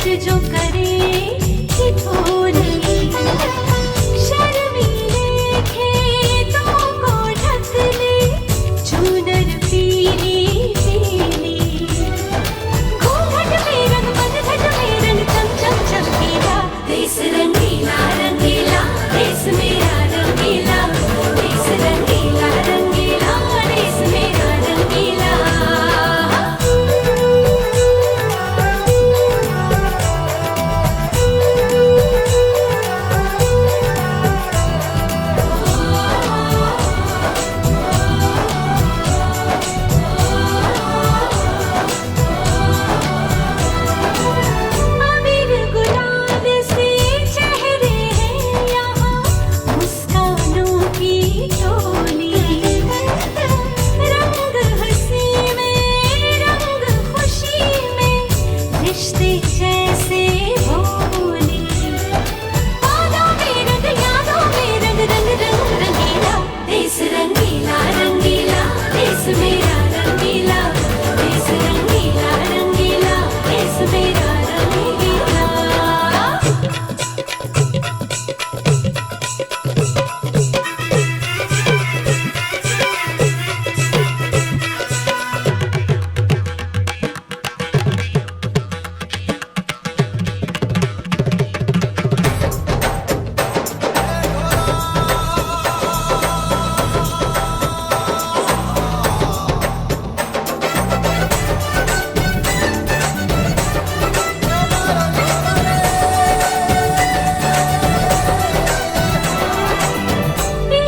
जो करे ठिठोली, शर्मीले खेतों को ढक ले चूनर पीली पीली। घूंघट में रंग बंधट में रंग चम चम चमकीला, देश रंगीला रंगीला देश मेरा रंगीला, देश रंगीला रंगीला देश मेरा रंगीला। अबीर गुलाल से चेहरे हैं यहाँ, मुस्कानों की टोली। रंग हंसी में रंग खुशी में रिश्ते जैसे भोली। बादों में रंग यादों में रंग रंग रंग रंगीला, देश रंगीला रंगीला देश मेरा रंगीला, देश रंगीला रंगीला देश मेरा रंगीला।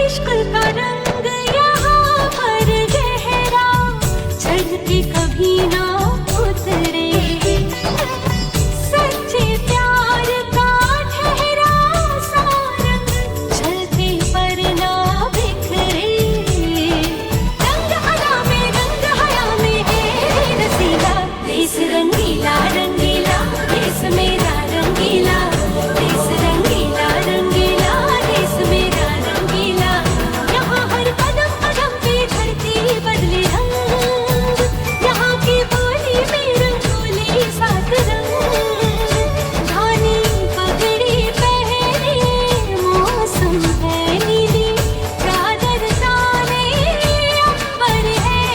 इश्क का रंग यहाँ पर गहरा, चढ़ के कभी ना उतरे। सच्चे प्यार का ठहरा सा रंग, चलते पर ना बिखरे। रंग अदा में रंग हया में है रसीला, देश रंगीला रंगीला देश मेरा रंगीला, देश रंगीला रंगीला देश मेरा रंगीला। यहाँ हर कदम कदम पे धरती बदले रंग, यहाँ की बोली में रंगोली सात रंग। धानी पगड़ी पहने मौसम है नीली, चादर ताने अंबर है।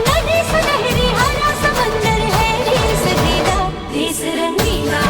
नदी सुनहरी हरा समंदर है नील सजीला, देश रंगीला